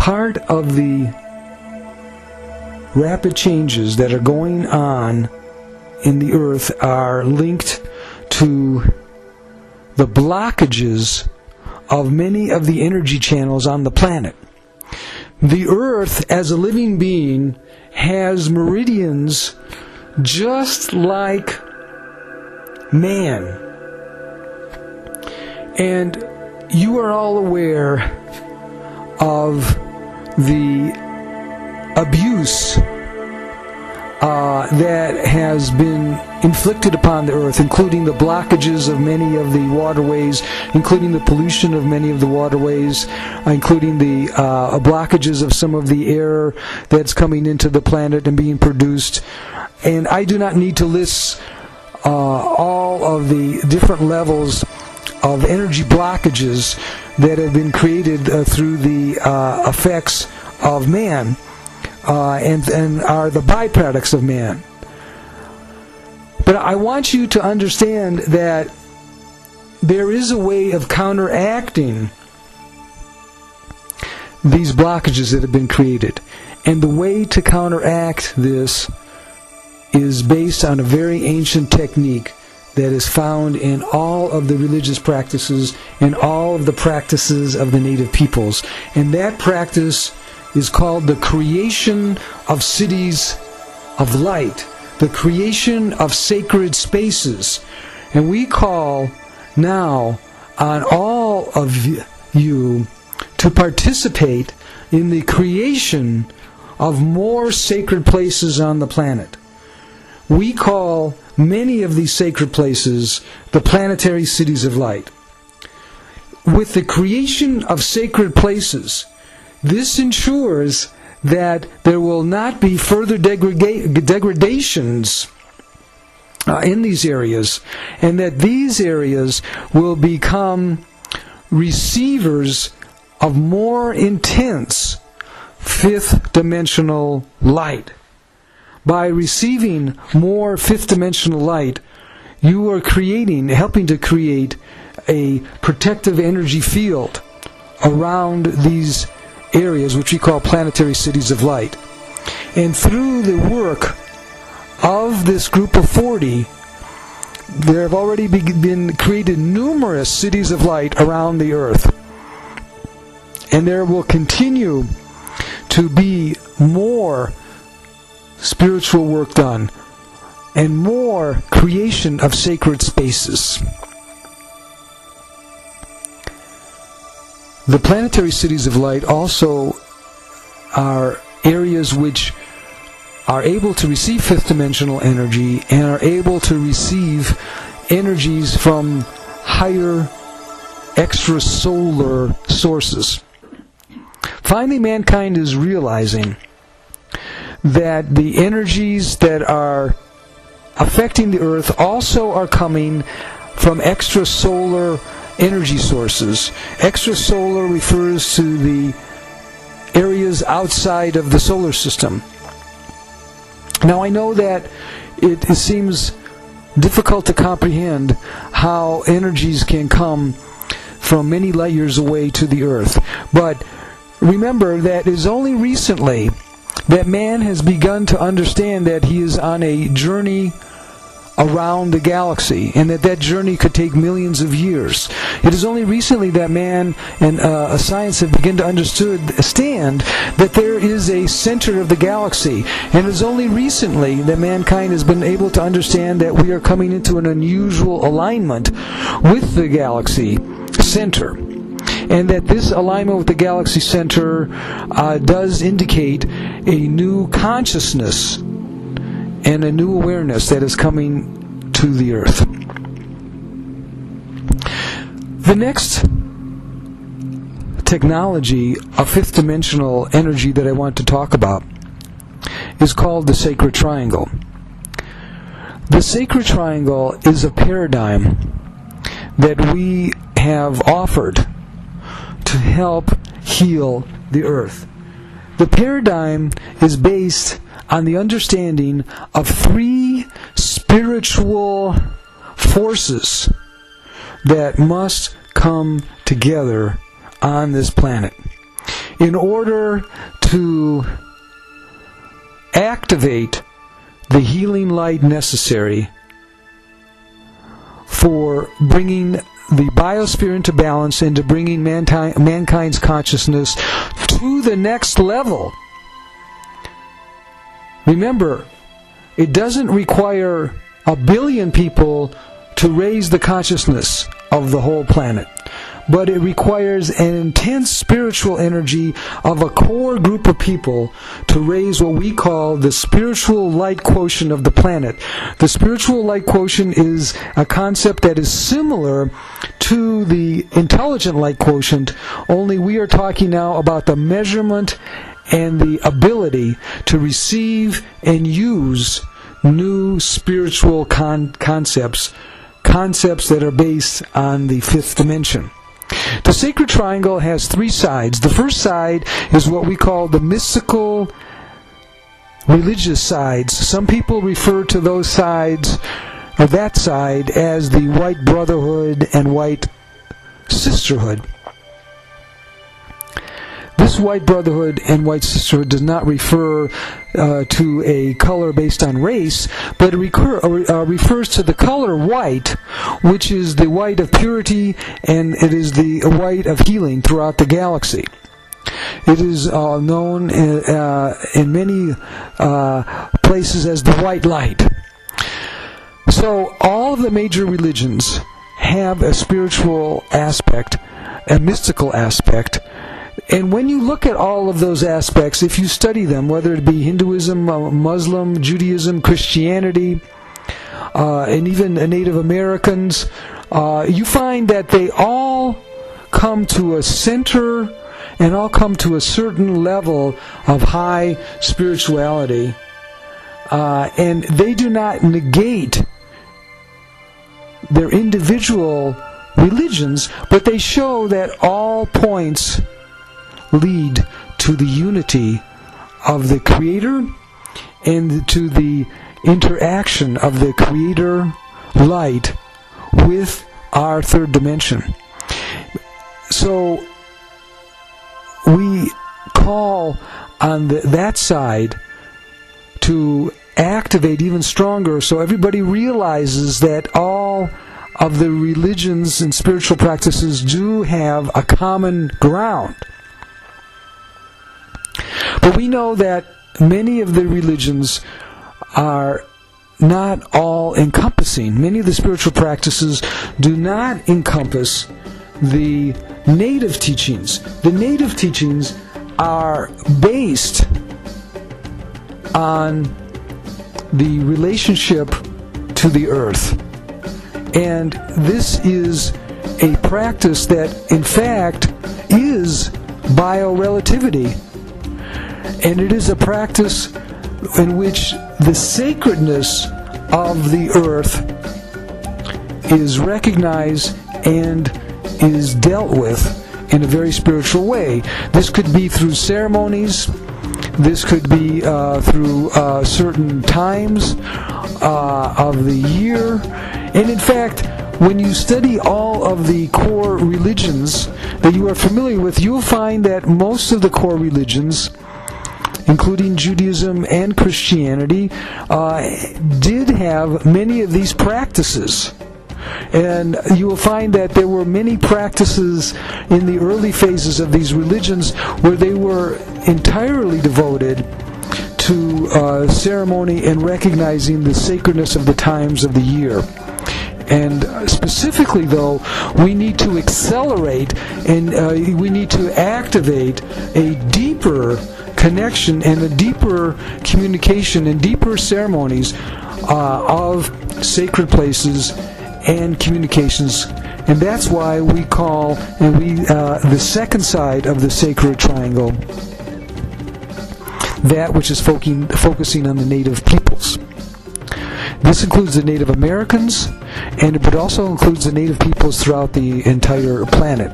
part of the rapid changes that are going on in the Earth are linked to the blockages of many of the energy channels on the planet. The Earth, as a living being, has meridians just like man. And you are all aware of the abuse that has been inflicted upon the Earth, including the blockages of many of the waterways, including the pollution of many of the waterways, including the blockages of some of the air that's coming into the planet and being produced. And I do not need to list all of the different levels of energy blockages that have been created through the effects of man and are the byproducts of man. But I want you to understand that there is a way of counteracting these blockages that have been created. And the way to counteract this is based on a very ancient technique that is found in all of the religious practices and all of the practices of the native peoples. And that practice is called the creation of cities of light, the creation of sacred spaces. And we call now on all of you to participate in the creation of more sacred places on the planet. We call many of these sacred places the planetary cities of light. With the creation of sacred places, this ensures that there will not be further degradations in these areas, and that these areas will become receivers of more intense fifth-dimensional light. By receiving more fifth-dimensional light, you are helping to create a protective energy field around these areas, which we call planetary cities of light. And through the work of this group of 40, there have already been created numerous cities of light around the Earth. And there will continue to be more spiritual work done and more creation of sacred spaces. The planetary cities of light also are areas which are able to receive fifth-dimensional energy and are able to receive energies from higher extrasolar sources. Finally, mankind is realizing that the energies that are affecting the Earth also are coming from extrasolar energy sources. Extrasolar refers to the areas outside of the solar system. Now, I know that it seems difficult to comprehend how energies can come from many light years away to the Earth. But remember that it is only recently that man has begun to understand that he is on a journey around the galaxy, and that journey could take millions of years. It is only recently that man and science have begun to understand that there is a center of the galaxy, and it is only recently that mankind has been able to understand that we are coming into an unusual alignment with the galaxy center, and that this alignment with the galaxy center does indicate a new consciousness and a new awareness that is coming to the Earth. The next technology of fifth-dimensional energy that I want to talk about is called the sacred triangle. The sacred triangle is a paradigm that we have offered to help heal the Earth. The paradigm is based on the understanding of three spiritual forces that must come together on this planet. in order to activate the healing light necessary for bringing the biosphere into balance and to bringing mankind's consciousness to the next level. Remember, it doesn't require 1 billion people to raise the consciousness of the whole planet, but it requires an intense spiritual energy of a core group of people to raise what we call the spiritual light quotient of the planet. The spiritual light quotient is a concept that is similar to the intelligent light quotient, only we are talking now about the measurement and the ability to receive and use new spiritual concepts that are based on the fifth dimension. The sacred triangle has 3 sides. The first side is what we call the mystical religious sides. Some people refer to those sides, or that side, as the white brotherhood and white sisterhood. This white brotherhood and white sisterhood does not refer to a color based on race, but it refers to the color white, which is the white of purity, and it is the white of healing throughout the galaxy. It is known in many places as the white light. So all of the major religions have a spiritual aspect, a mystical aspect. And when you look at all of those aspects, if you study them, whether it be Hinduism, Muslim, Judaism, Christianity, and even Native Americans, you find that they all come to a center and all come to a certain level of high spirituality. And they do not negate their individual religions, but they show that all points lead to the unity of the Creator and to the interaction of the Creator light with our third dimension. So we call on that side to activate even stronger, so everybody realizes that all of the religions and spiritual practices do have a common ground. But we know that many of the religions are not all encompassing. Many of the spiritual practices do not encompass the native teachings. The native teachings are based on the relationship to the earth. And this is a practice that, in fact, is biorelativity. And it is a practice in which the sacredness of the earth is recognized and is dealt with in a very spiritual way. This could be through ceremonies. This could be through certain times of the year. And in fact, when you study all of the core religions that you are familiar with, you'll find that most of the core religions, including Judaism and Christianity, did have many of these practices. And you will find that there were many practices in the early phases of these religions where they were entirely devoted to ceremony and recognizing the sacredness of the times of the year. And specifically, though, we need to accelerate and we need to activate a deeper connection and a deeper communication and deeper ceremonies of sacred places and communications. And that's why we call the second side of the sacred triangle that which is focusing on the native peoples. This includes the Native Americans, and it also includes the native peoples throughout the entire planet.